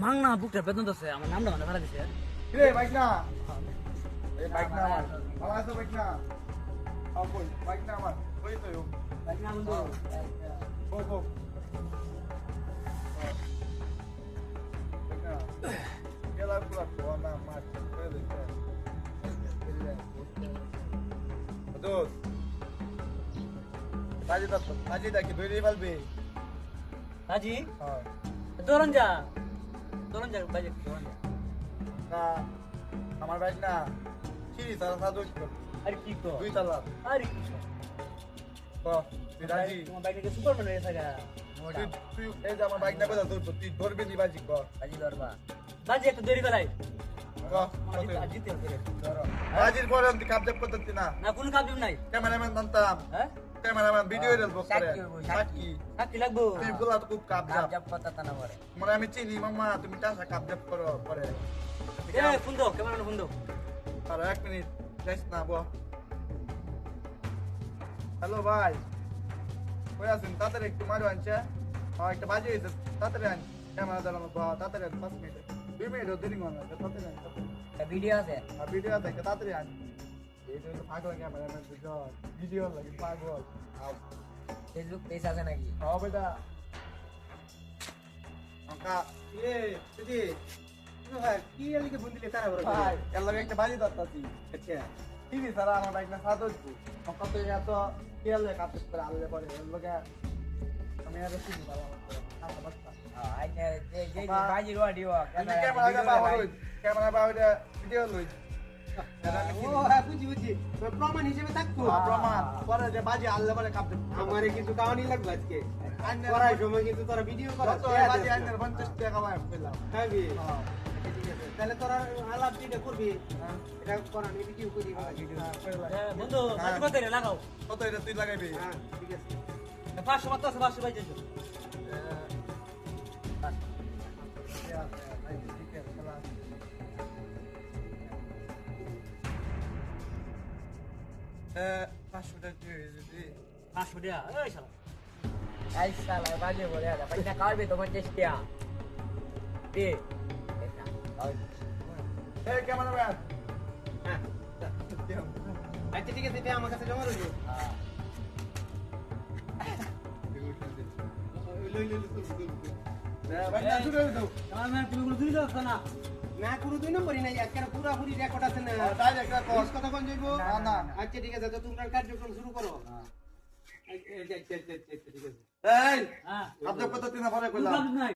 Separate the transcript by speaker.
Speaker 1: মাং না বুকটা বেতন আছে আমার নামটা মানে ভাড়া দিছে
Speaker 2: রে বাইক না এই বাইক না আমার ভালো আছো বাইক না আও কই বাইক না আমার কই তো
Speaker 1: বাইক না বন্ধু
Speaker 2: বল বল বাইক না গেলা পুরা কোনা মার করে দিছে দোস বাজি দা কি ধরে ফেলবে
Speaker 1: রাজি
Speaker 2: হ্যাঁ
Speaker 1: দৌড়ন যা বাইক দৌড়ন যা
Speaker 2: না আমার বাইক না সিঁড়ি তারা সাদু
Speaker 1: আরে কি কো
Speaker 2: দুই তালা
Speaker 1: আরে কি
Speaker 2: তুই রাজি
Speaker 1: তোমার বাইক থেকে সুপারম্যান হয়ে থাকা
Speaker 2: তুই এই যে আমার বাইক না কথা তুই ধরবি নি বাজি ক
Speaker 1: রাজি দরবা রাজি একটু দেরি করাই
Speaker 2: ক
Speaker 1: জিতে হবে
Speaker 2: বাজির পরে তুই কাবজাব করতে না
Speaker 1: না কোনো কাজ নাই
Speaker 2: ক্যামেরাম্যান বানতাম
Speaker 1: হ্যাঁ
Speaker 2: ক্যামেরাম্যান ভিডিও রিলস করে
Speaker 1: সাক্ষী সাক্ষী লাগবো
Speaker 2: তুই গুলা তো খুব কাবজাব
Speaker 1: কাজ কথা না পরে
Speaker 2: মানে আমি চিনি মাম্মা তুমি টাসা কাবজাব করো করে
Speaker 1: এ ফোন দাও ক্যামেরা ফোন দাও
Speaker 2: আর 1 মিনিট যাইস না বো হ্যালো ভাই কই আছেন তাড়াতাড়ি একটু মারো আনছে একটা বাজে হয়েছে তাড়াতাড়ি আন ক্যামেরা দাঁড়ানো তাড়াতাড়ি 5 মিনিট 2 মিনিট দেরি করো না তাড়াতাড়ি আন
Speaker 1: ভিডিও আছে
Speaker 2: আর ভিডিও দেখে তাড়াতাড়ি আন এই যে পাগল ক্যামেরাম্যান তো ভিডিও লাগে পাগল আও
Speaker 1: ফেসবুক পেজ আছে নাকি
Speaker 2: আও বেটা আঙ্কা
Speaker 3: তুই ভাই কি এলিকে বন্দিলে তারা বড়
Speaker 2: ভাই এর লাগে একটা বাজি দত্তাছি
Speaker 3: আচ্ছা
Speaker 2: ঠিক আছে সারা আমার বাইক না সাদো কত এত কেলে কাটতে করে আনলে পরে এর লাগে আমি আর চিনি ভালো ক্যামেরা বাবা ভিডিও লই
Speaker 3: ও হ্যাঁ বুঝি প্রমাণ হিসেবে থাকতো
Speaker 2: প্রমাণ পরে যে বাজি আনলে পরে কাটতে
Speaker 3: আমারে কিছু কাওয়ানি লাগবে আজকে করার সময় কিন্তু তোরা ভিডিও করা
Speaker 2: কত বাজি আনলে 50 টাকা পাই পেলাম
Speaker 3: খাবি তাহলে তোরা আলাপ যেটা করবি এটা করা আমি ভিডিও করি
Speaker 1: বন্ধু মাঝে মাঝে লাগাও
Speaker 2: কত এটা তুই লাগাইবি
Speaker 3: হ্যাঁ ঠিক আছে
Speaker 1: 500 মাত্র আছে 500 বাইজে
Speaker 2: পাঁচশো টাকা দিয়ে দিবি
Speaker 1: 500 দিয়া এই শালা
Speaker 4: Ay, sala, vale, bolera. Pag nakawi, tumantis kaya. Di.
Speaker 2: এই ক্যামেরাম্যান
Speaker 3: হ্যাঁ আচ্ছা ঠিক আছে এটা আমার কাছে জমা রইল
Speaker 2: ভাই না শুরু দাও
Speaker 1: আমার তুমি কোনো দুই দাও না
Speaker 3: না পুরো 2 নম্বরই নাই একেবারে পুরোপুরি রেকর্ড আছে না
Speaker 2: ডাইরেক্ট
Speaker 3: কস কথা কোন যাইবো
Speaker 2: না না
Speaker 3: আচ্ছা ঠিক আছে তো তোমরা কার্যক্রম শুরু করো আচ্ছা ঠিক আছে
Speaker 2: এই
Speaker 1: হ্যাঁ
Speaker 2: আপনি কত দিন পরে কইলাম
Speaker 1: নাই